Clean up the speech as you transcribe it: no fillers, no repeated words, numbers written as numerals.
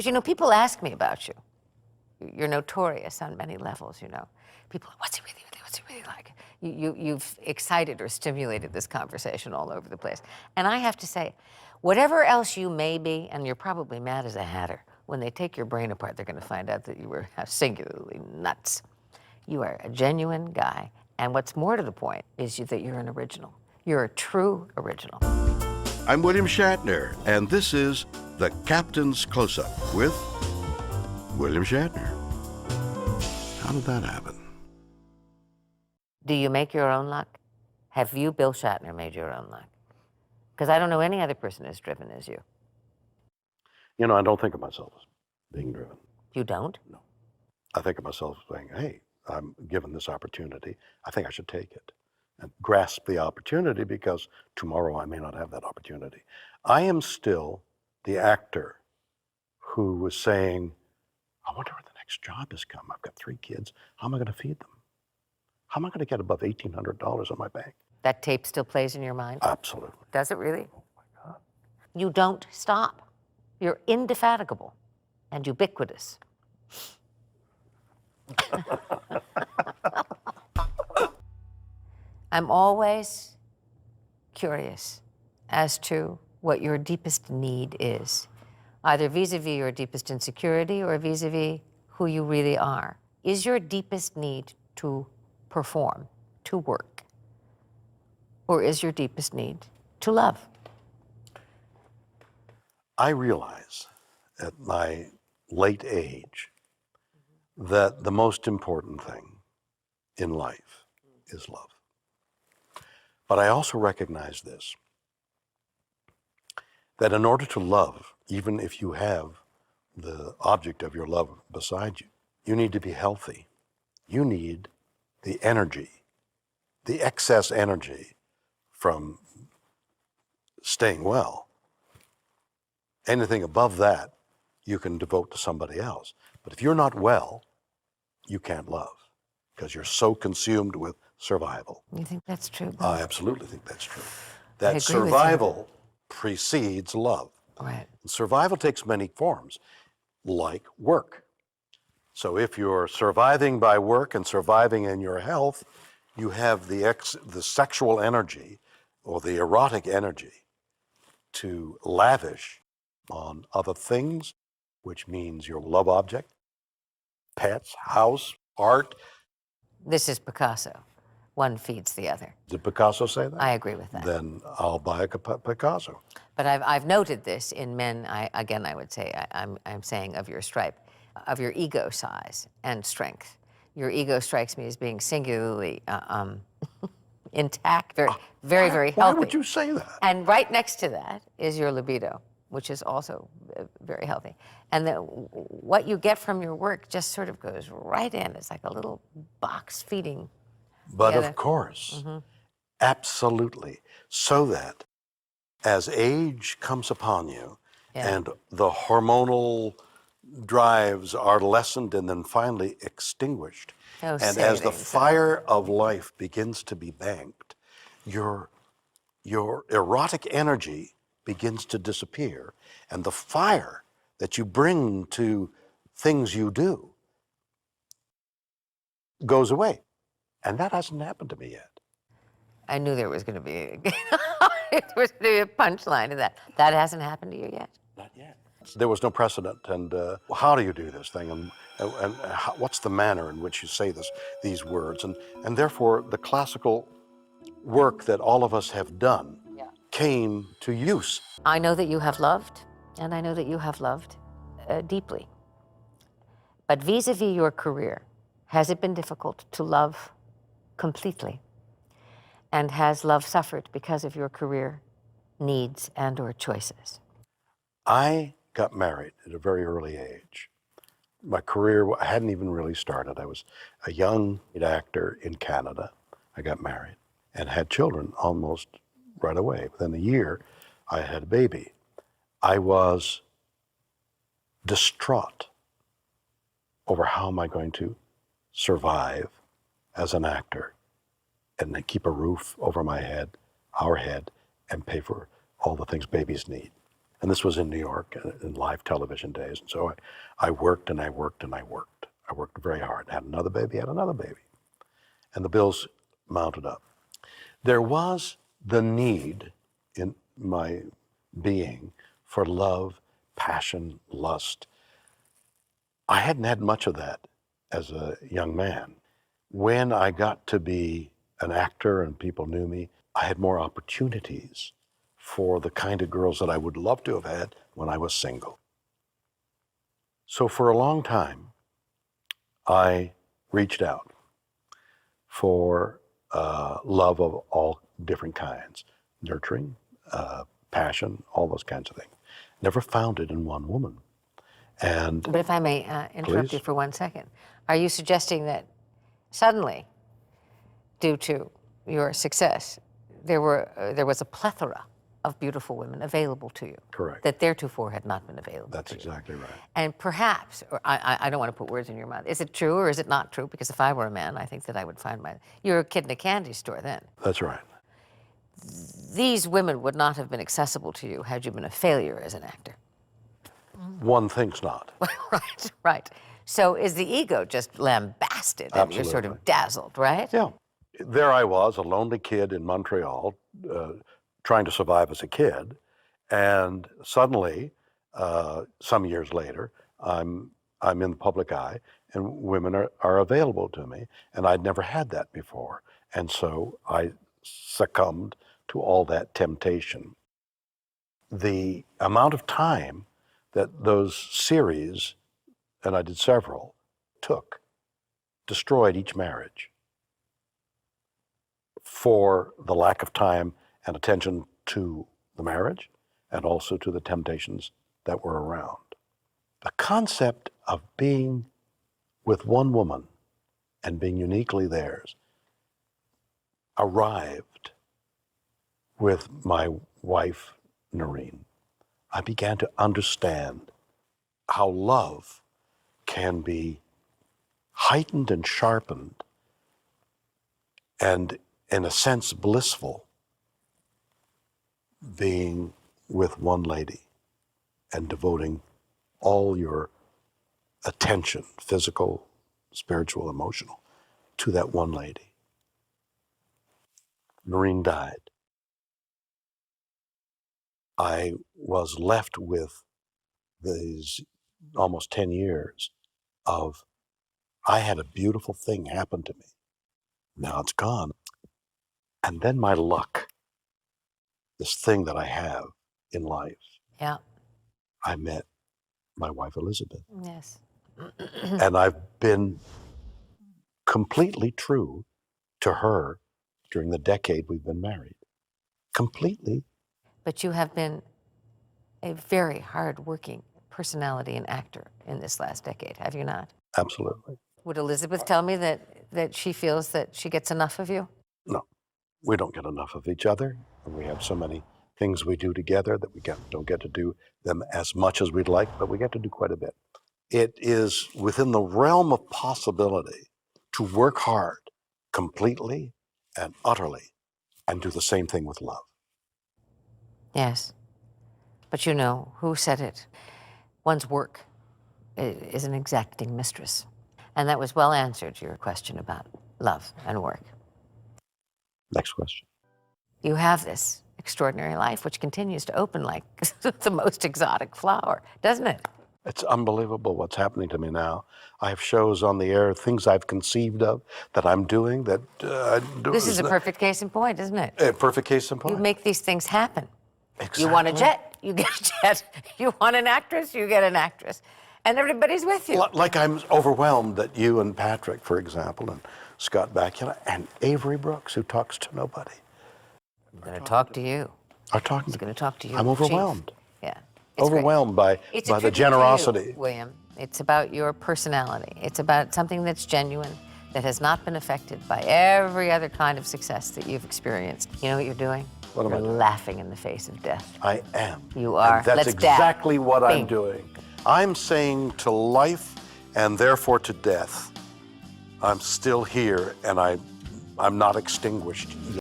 you know, people ask me about you. You're notorious on many levels, you know. People, what's he really, what's he really like? You've excited or stimulated this conversation all over the place. And I have to say, whatever else you may be, and you're probably mad as a hatter, when they take your brain apart, they're going to find out that you were singularly nuts. You are a genuine guy. And what's more to the point is that you're an original. You're a true original. I'm William Shatner, and this is The Captain's Close-Up with William Shatner. How did that happen? Do you make your own luck? Have you, Bill Shatner, made your own luck? Because I don't know any other person as driven as you. You know, I don't think of myself as being driven. You don't? No. I think of myself as saying, hey, I'm given this opportunity. I think I should take it and grasp the opportunity because tomorrow I may not have that opportunity. I am still the actor who was saying, I wonder where the next job has come. I've got 3 kids. How am I going to feed them? How am I going to get above $1,800 on my bank? That tape still plays in your mind? Absolutely. Does it really? Oh my God. You don't stop. You're indefatigable and ubiquitous. I'm always curious as to what your deepest need is, either vis-a-vis your deepest insecurity or vis-a-vis who you really are. Is your deepest need to perform, to work? Or is your deepest need to love? I realize at my late age that the most important thing in life is love. But I also recognize this, that in order to love, even if you have the object of your love beside you, you need to be healthy. You need the energy, the excess energy from staying well. Anything above that, you can devote to somebody else. But if you're not well, you can't love because you're so consumed with survival. You think that's true, Bill? I absolutely think that's true. I That agree survival precedes love. Right. Survival takes many forms, like work. So if you're surviving by work and surviving in your health, you have the sexual energy or the erotic energy to lavish on other things, which means your love object, pets, house, art. This is Picasso. One feeds the other. Did Picasso say that? I agree with that. Then I'll buy a Picasso. But I've noted this in men. I would say I'm saying of your stripe, of your ego size and strength. Your ego strikes me as being singularly intact, very healthy. Why would you say that? And right next to that is your libido, which is also very healthy. And what you get from your work just sort of goes right in. It's like a little box feeding. But of course, absolutely. So that as age comes upon you and the hormonal drives are lessened and then finally extinguished, and as the fire of life begins to be banked, your erotic energy begins to disappear, and the fire that you bring to things you do goes away. And that hasn't happened to me yet. I knew there was going to be a punchline to that. That hasn't happened to you yet? Not yet. There was no precedent, and how do you do this thing, and what's the manner in which you say these words, and therefore the classical work that all of us have done came to use. I know that you have loved, and I know that you have loved deeply. But vis-a-vis your career, has it been difficult to love completely? And has love suffered because of your career needs and or choices? I got married at a very early age. My career hadn't even really started. I was a young actor in Canada. I got married and had children almost right away. Within a year, I had a baby. I was distraught over how am I going to survive as an actor and then keep a roof over my head, our head, and pay for all the things babies need. And this was in New York in live television days. And so I worked and I worked and I worked. I worked very hard. Had another baby, had another baby. And the bills mounted up. There was the need in my being for love, passion, lust. I hadn't had much of that as a young man. When I got to be an actor and people knew me, I had more opportunities for the kind of girls that I would love to have had when I was single. So for a long time, I reached out for love of all different kinds, nurturing, passion, all those kinds of things. Never found it in one woman. And But if I may interrupt you please, for 1 second, are you suggesting that suddenly, due to your success, there was a plethora of beautiful women available to you? correct. That theretofore had not been available That's to you? exactly right. And perhaps, or I don't want to put words in your mouth, is it true or is it not true? Because if I were a man, I think that I would find you're a kid in a candy store then. That's right. These women would not have been accessible to you had you been a failure as an actor. One thinks not. Right, right. So is the ego just lambasted and you're sort Absolutely. of dazzled, right? Yeah. There I was, a lonely kid in Montreal, trying to survive as a kid. And suddenly, some years later, I'm in the public eye and women are available to me. And I'd never had that before. And so I succumbed to all that temptation. The amount of time that those series, and I did several, took, destroyed each marriage for the lack of time and attention to the marriage and also to the temptations that were around. The concept of being with one woman and being uniquely theirs arrived with my wife, Noreen. I began to understand how love can be heightened and sharpened and, in a sense, blissful being with one lady and devoting all your attention, physical, spiritual, emotional, to that one lady. Noreen died. I was left with these almost 10 years of, I had a beautiful thing happen to me. Now it's gone. And then my luck, this thing that I have in life, Yeah. I met my wife, Elizabeth. Yes. And I've been completely true to her during the decade we've been married. Completely. But you have been a very hard-working personality and actor in this last decade, have you not? Absolutely. Would Elizabeth tell me that she feels that she gets enough of you? No, we don't get enough of each other. And we have so many things we do together that we don't get to do them as much as we'd like, but we get to do quite a bit. It is within the realm of possibility to work hard completely and utterly and do the same thing with love. Yes. But you know, who said it? One's work is an exacting mistress. And that was well answered, your question about love and work. Next question. You have this extraordinary life, which continues to open like the most exotic flower, doesn't it? It's unbelievable what's happening to me now. I have shows on the air, things I've conceived of that I'm doing that I do. This is a perfect case in point, isn't it? A perfect case in point. You make these things happen. Exactly. You want a jet, you get a jet. You want an actress, you get an actress. And everybody's with you. Like I'm overwhelmed that you and Patrick, for example, and Scott Bakula, and Avery Brooks, who talks to nobody, I'm going to talk to you. are talking He's to going to talk to you. I'm Chief. overwhelmed. Yeah. It's great. Overwhelmed by It's a the tribute to you, generosity. William. It's about your personality. It's about something that's genuine, that has not been affected by every other kind of success that you've experienced. You know what you're doing? What am I You're doing? laughing in the face of death. I am. You are. And that's Let's dab. exactly what I'm Bing. doing. I'm saying to life and therefore to death, I'm still here and I'm not extinguished yet.